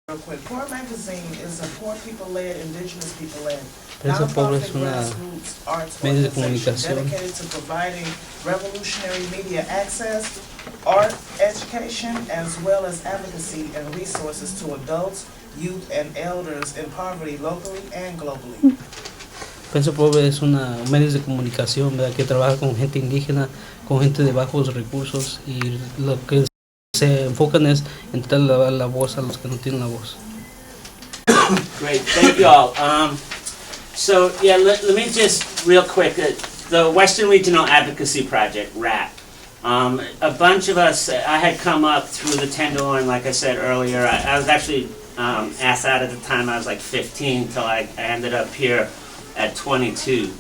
Real quick, Pobre magazine is a poor people-led, indigenous people-led, Prensa Pobre es nonprofit una grassroots arts medio de organization comunicación dedicated to providing revolutionary media access, art education, as well as advocacy and resources to adults, youth, and elders in poverty locally and globally. Prensa Pobre es un medio de comunicación, ¿verdad?, que trabaja con gente indígena, con gente de bajos recursos, y lo que se enfocan es en tratar de dar la voz a los que no tienen la voz. Great, thank you all. So yeah, let me just real quick, the Western Regional Advocacy Project, WRAP. A bunch of us, I had come up through the Tenderloin, like I said earlier. I was actually asked out at the time I was like 15 till I ended up here at 22.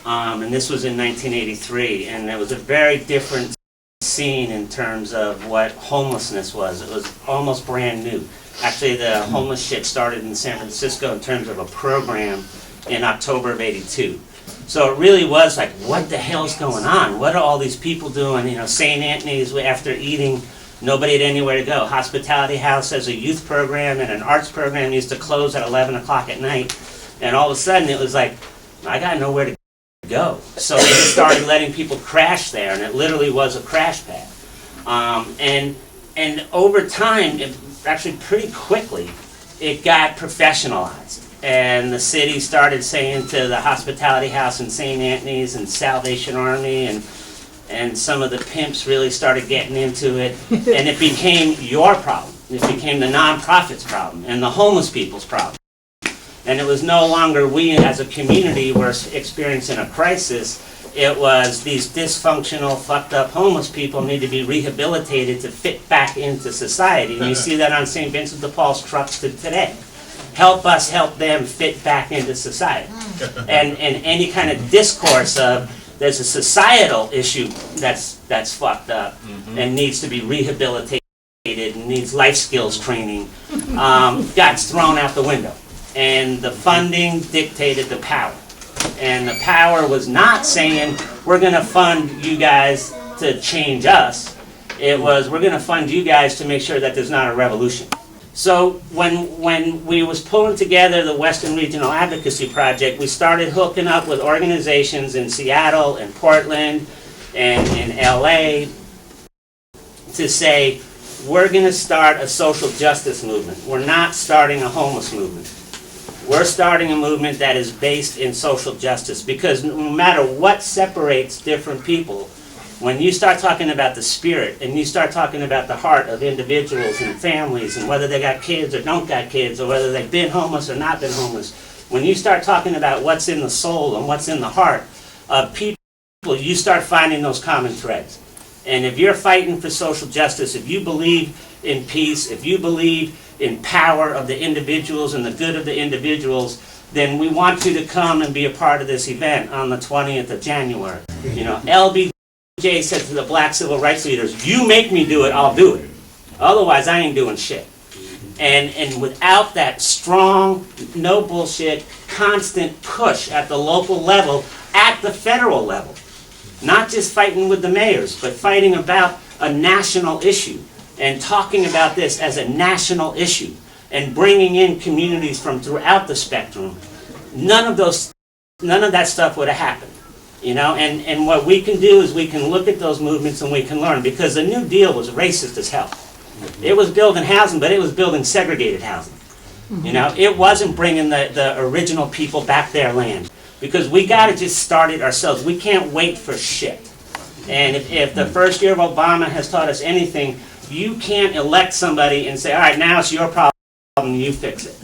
And this was in 1983, and it was a very different scene in terms of what homelessness was. It was almost brand new. Actually, the homeless shit started in San Francisco in terms of a program in October of '82. So it really was like, what the hell's going on? What are all these people doing? You know, St. Anthony's, after eating, nobody had anywhere to go. Hospitality House as a youth program and an arts program used to close at 11 o'clock at night. And all of a sudden it was like, I got nowhere to go. So they started letting people crash there, and it literally was a crash pad. And over time, actually pretty quickly, it got professionalized. And the city started saying to the Hospitality House in St. Anthony's and Salvation Army, and some of the pimps really started getting into it. And it became your problem. It became the nonprofits' problem and the homeless people's problem. And it was no longer we as a community were experiencing a crisis. It was these dysfunctional, fucked up homeless people need to be rehabilitated to fit back into society. And you see that on St. Vincent de Paul's trucks today. Help us help them fit back into society. And any kind of discourse of there's a societal issue that's fucked up and needs to be rehabilitated and needs life skills training got thrown out the window. And the funding dictated the power. And the power was not saying, we're going to fund you guys to change us. It was, we're going to fund you guys to make sure that there's not a revolution. So when we was pulling together the Western Regional Advocacy Project, we started hooking up with organizations in Seattle and Portland and in LA to say, we're going to start a social justice movement. We're not starting a homeless movement. We're starting a movement that is based in social justice, because no matter what separates different people, when you start talking about the spirit and you start talking about the heart of individuals and families and whether they got kids or don't got kids or whether they've been homeless or not been homeless, when you start talking about what's in the soul and what's in the heart of people, you start finding those common threads. And if you're fighting for social justice, if you believe in peace, if you believe in power of the individuals and the good of the individuals, then we want you to come and be a part of this event on the 20th of January. You know, LBJ said to the black civil rights leaders, you make me do it, I'll do it. Otherwise, I ain't doing shit. And without that strong, no bullshit, constant push at the local level, at the federal level, not just fighting with the mayors, but fighting about a national issue and talking about this as a national issue and bringing in communities from throughout the spectrum, none of that stuff would have happened. You know, and what we can do is we can look at those movements and we can learn, because the New Deal was racist as hell. It was building housing, but it was building segregated housing. You know, it wasn't bringing the original people back their land, because we got to just start it ourselves. We can't wait for shit. And if the first year of Obama has taught us anything, you can't elect somebody and say, all right, now it's your problem, you fix it.